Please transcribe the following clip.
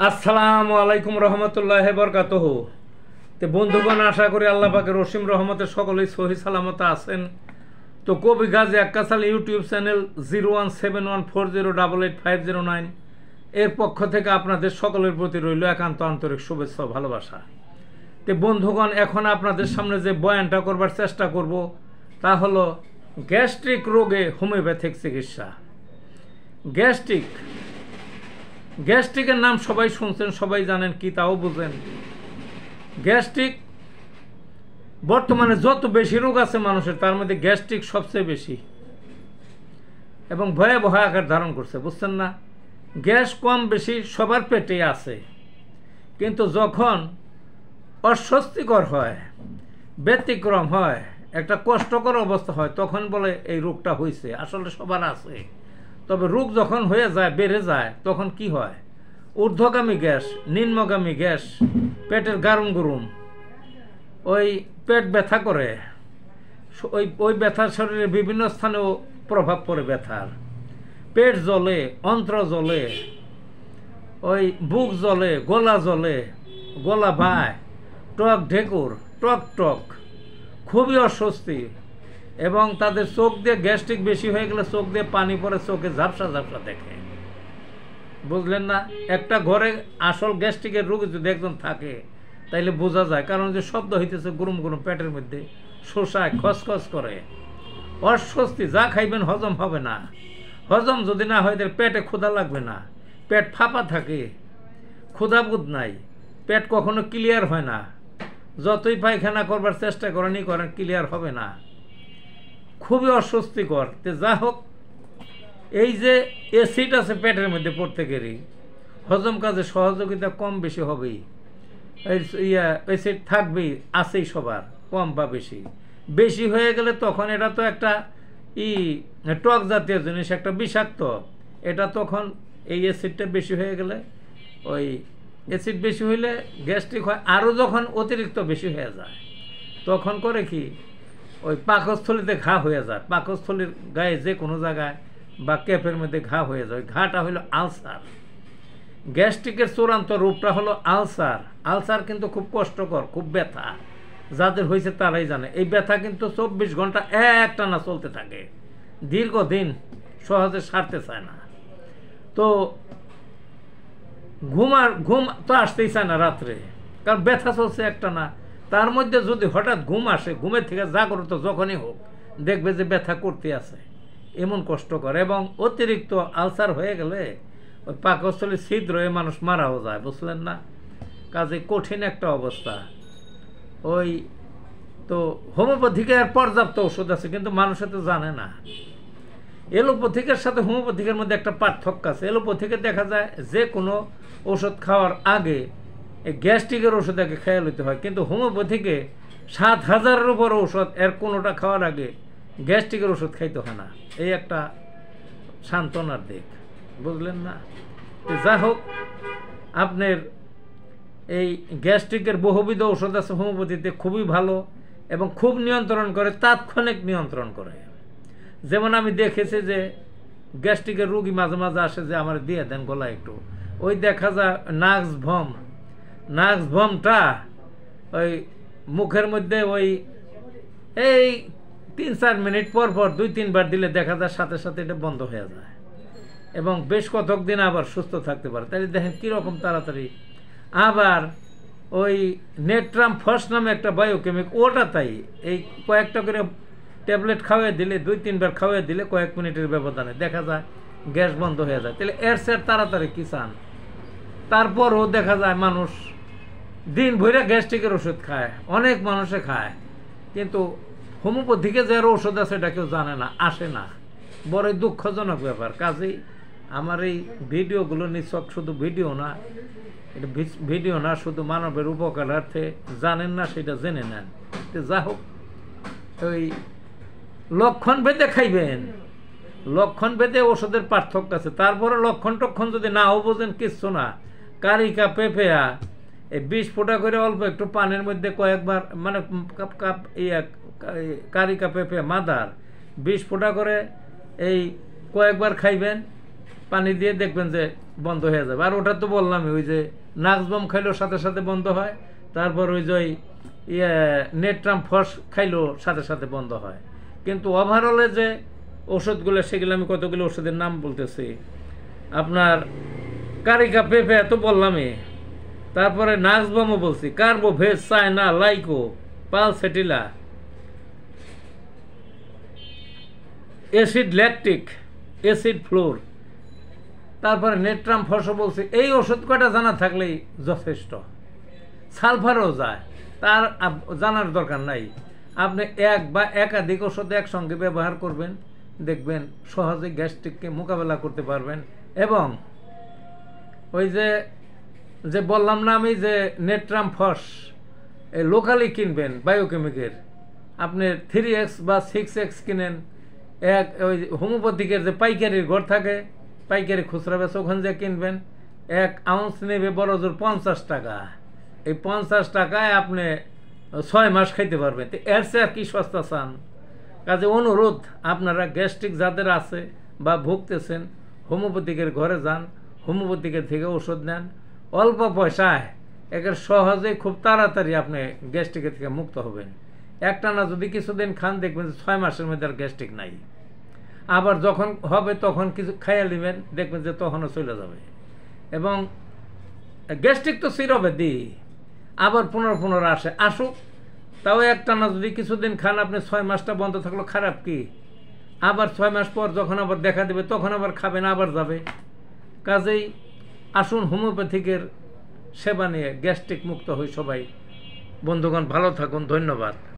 আসসালামু আলাইকুম রহমতুল্লাহি বরকাতুহু। তো বন্ধুগণ, আশা করি আল্লাহ পাকের অসীম রহমতে সকলেই সহি সালামতে আছেন। তো কবি গাজী আক্কাস আলী ইউটিউব চ্যানেল 017140885009 এর পক্ষ থেকে আপনাদের সকলের প্রতি রইল একান্ত আন্তরিক শুভেচ্ছা ও ভালোবাসা। তো বন্ধুগণ, এখন আপনাদের সামনে যে বয়ানটা করবার চেষ্টা করব তা হলো গ্যাস্ট্রিক রোগে হোমিওপ্যাথিক চিকিৎসা। গ্যাস্ট্রিকের নাম সবাই শুনছেন, সবাই জানেন, কি তাও বুঝেন। গ্যাস্ট্রিক বর্তমানে যত বেশি রোগ আছে মানুষের, তার মধ্যে গ্যাস্ট্রিক সবচেয়ে বেশি এবং ভয়াবহ আকার ধারণ করছে, বুঝছেন না? গ্যাস কম বেশি সবার পেটে আছে, কিন্তু যখন অস্বস্তিকর হয়, ব্যতিক্রম হয়, একটা কষ্টকর অবস্থা হয়, তখন বলে এই রোগটা হয়েছে। আসলে সবার আছে, তবে রোগ যখন হয়ে যায়, বেড়ে যায়, তখন কি হয়? ঊর্ধ্বগামী গ্যাস, নিম্নগামী গ্যাস, পেটের গারুম গুরুম, ওই পেট ব্যথা করে, ওই ব্যথার শরীরে বিভিন্ন স্থানেও প্রভাব পড়ে ব্যথার। পেট জ্বলে, অন্ত্র জ্বলে, ওই বুক জ্বলে, গলা জ্বলে, গলা ভায়, টক ঢেকুর, টক টক, খুবই অস্বস্তি। এবং তাদের চোখ দিয়ে গ্যাস্ট্রিক বেশি হয়ে গেলে চোখ দিয়ে পানি পড়ে, চোখে ঝাপসা ঝাপসা দেখে, বুঝলেন না? একটা ঘরে আসল গ্যাস্ট্রিকের রোগী যদি একজন থাকে তাইলে বোঝা যায়, কারণ যে শব্দ হইতেছে গুরুম গুরুম, পেটের মধ্যে শোষায়, খসখস করে, অস্বস্তি, যা খাইবেন হজম হবে না। হজম যদি না হয় তাহলে পেটে ক্ষুধা লাগবে না, পেট ফাঁপা থাকে, ক্ষুধাবোধ নাই, পেট কখনো ক্লিয়ার হয় না, যতই পায়খানা করবার চেষ্টা করেন ক্লিয়ার হবে না, খুবই অস্বস্তিকর। তো যা হোক, এই যে অ্যাসিড আছে পেটের মধ্যে, প্রত্যেকেরই হজম কাজে সহযোগিতা কম বেশি হবেই, অ্যাসিড থাকবেই, আছেই সবার, কম বা বেশি। বেশি হয়ে গেলে তখন এটা তো একটা টক জাতীয় জিনিস, একটা বিষাক্ত, এটা তখন এই অ্যাসিডটা বেশি হয়ে গেলে, ওই অ্যাসিড বেশি হইলে গ্যাস্ট্রিক হয়। আরও যখন অতিরিক্ত বেশি হয়ে যায় তখন করে কি, ওই পাকস্থলীতে ঘা হয়ে যায়, পাকস্থলীর গায়ে যে কোনো জায়গায় বা ক্যাপের মধ্যে ঘা হয়ে যায়, ঘাটা হলো আলসার। গ্যাস্ট্রিকের চূড়ান্ত রূপটা হলো আলসার। আলসার কিন্তু খুব কষ্টকর, খুব ব্যথা, যাদের হয়েছে তারাই জানে। এই ব্যথা কিন্তু 24 ঘন্টা একটানা চলতে থাকে, দীর্ঘদিন, সহজে সারতে চায় না। তো ঘুম তো আসতেই চায় না রাত্রে, কারণ ব্যথা চলছে একটানা। তার মধ্যে যদি হঠাৎ ঘুম আসে, ঘুমের থেকে জাগ্রত যখনই হোক, দেখবে যে ব্যথা করতে আছে, এমন কষ্টকর। এবং অতিরিক্ত আলসার হয়ে গেলে ওই পাকস্থলীর ছিদ্র হয়ে মানুষ মারাও যায়, বুঝলেন না? কাজে কঠিন একটা অবস্থা। ওই তো হোমিওপ্যাথিকের পর্যাপ্ত ওষুধ আছে, কিন্তু মানুষে তো জানে না। এলোপ্যাথিকের সাথে হোমিওপ্যাথিকের মধ্যে একটা পার্থক্য আছে। এলোপ্যাথিকে দেখা যায় যে কোনো ওষুধ খাওয়ার আগে গ্যাস্ট্রিকের ওষুধ আগে খেয়াল হইতে হয়, কিন্তু হোমিওপ্যাথিকে 7000-এর উপর ওষুধ, এর কোনোটা খাওয়ার আগে গ্যাস্ট্রিকের ওষুধ খাইতে হয় না। এই একটা সান্ত্বনার দিক, বুঝলেন না? যা হোক, আপনার এই গ্যাস্ট্রিকের বহুবিধ ওষুধ আছে হোমিওপ্যাথিতে, খুবই ভালো এবং খুব নিয়ন্ত্রণ করে, তাৎক্ষণিক নিয়ন্ত্রণ করে। যেমন আমি দেখেছি যে গ্যাস্ট্রিকের রোগী মাঝে মাঝে আসে যে আমার দিয়ে দেন গলা একটু, ওই দেখা যায় নাক্স ভমটা ওই মুখের মধ্যে ওই এই 3-4 মিনিট পর 2-3 বার দিলে দেখা যায় সাথে সাথে এটা বন্ধ হয়ে যায় এবং বেশ কতক দিন আবার সুস্থ থাকতে পারে। তাহলে দেখেন কীরকম তাড়াতাড়ি। আবার ওই নেট্রাম ফস নামে একটা বায়োকেমিক, ওটা তাই, এই কয়েকটা করে ট্যাবলেট খাওয়াই দিলে, 2-3 বার খাওয়াই দিলে কয়েক মিনিটের ব্যবধানে দেখা যায় গ্যাস বন্ধ হয়ে যায়। তাহলে এর স্যার তাড়াতাড়ি কি চান? তারপরও দেখা যায় মানুষ দিন ভরে গ্যাস্ট্রিকের ওষুধ খায়, অনেক মানুষে খায়, কিন্তু হোমিওপ্যাথিকে যে ওষুধ আছে এটা কেউ জানে না, আসে না। বড়ই দুঃখজনক ব্যাপার। কাজেই আমার এই ভিডিওগুলো নিছক শুধু ভিডিও না, এটা ভিডিও না, শুধু মানবের উপকারার্থে, জানেন না সেটা জেনে নেন। তো যা হোক, ওই লক্ষণ ভেদে খাইবেন, লক্ষণ ভেদে ওষুধের পার্থক্য আছে। তারপরে লক্ষণ টক্ষণ যদি নাও বোঝেন, কিচ্ছু না, কারিকা পেঁপেয়া এই 20 ফোঁটা করে অল্প একটু পানির মধ্যে কয়েকবার, মানে কারিকা পেঁপে মাদার 20 ফোঁটা করে এই কয়েকবার খাইবেন পানি দিয়ে, দেখবেন যে বন্ধ হয়ে যাবে। আর ওটা তো বললামই, ওই যে নাক্সবাম খাইলেও সাথে সাথে বন্ধ হয়, তারপর ওই যে নেট্রাম ফস খাইলেও সাথে সাথে বন্ধ হয়। কিন্তু ওভারঅলে যে ওষুধগুলো, সেগুলো আমি কতগুলো ওষুধের নাম বলতেছি। আপনার কারিকা পেঁপে তো বললামই, তারপরে নাক্সবামও বলছি, carbo veg, china, lyco, pulsatilla, acid lactic, acid fluor, তারপরে নেট্রাম ফসও বলছি। এই ওষুধ কয়টা জানা থাকলেই যথেষ্ট। সালফারও যায়, তার জানার দরকার নাই। আপনি এক বা একাধিক ওষুধ একসঙ্গে ব্যবহার করবেন, দেখবেন সহজে গ্যাস্ট্রিককে মোকাবেলা করতে পারবেন। এবং ওই যে বললাম না আমি, যে নেট্রাম ফস লোকালি কিনবেন বায়োকেমিকের, আপনি 3X বা 6X কিনেন, ওই হোমিওপ্যাথিকের যে পাইকারির ঘর থাকে, পাইকারি খুচরা বেচা, ওখান যে কিনবেন, 1 আউন্স নেবে বড় জোর 50 টাকা। এই 50 টাকায় আপনি 6 মাস খাইতে পারবেন। তো এর চেয়ে আর কি সস্তা চান? কাজে অনুরোধ, আপনারা গ্যাস্ট্রিক যাদের আছে বা ভুগতেছেন, হোমিওপ্যাথিকের ঘরে যান, হোমিওপ্যাথিকের থেকে ওষুধ নেন, অল্প পয়সায় একের সহজে খুব তাড়াতাড়ি আপনি গ্যাস্ট্রিকের থেকে মুক্ত হবেন। একটানা যদি কিছুদিন খান, দেখবেন যে 6 মাসের মধ্যে আর গ্যাস্ট্রিক নাই। আবার যখন হবে তখন কিছু খাইয়া নেবেন, দেখবেন যে তখনও চলে যাবে। এবং গ্যাস্ট্রিক তো চিরব্যাধি, আবার পুনর আসুক। তাও একটানা যদি কিছুদিন খান, আপনি 6 মাসটা বন্ধ থাকলো, খারাপ কি? আবার 6 মাস পর যখন আবার দেখা দেবে, তখন আবার খাবেন, আবার যাবে। কাজেই আসুন হোমিওপ্যাথিকের সেবা নিয়ে গ্যাস্ট্রিক মুক্ত হই সবাই। বন্ধুগণ, ভালো থাকুন, ধন্যবাদ।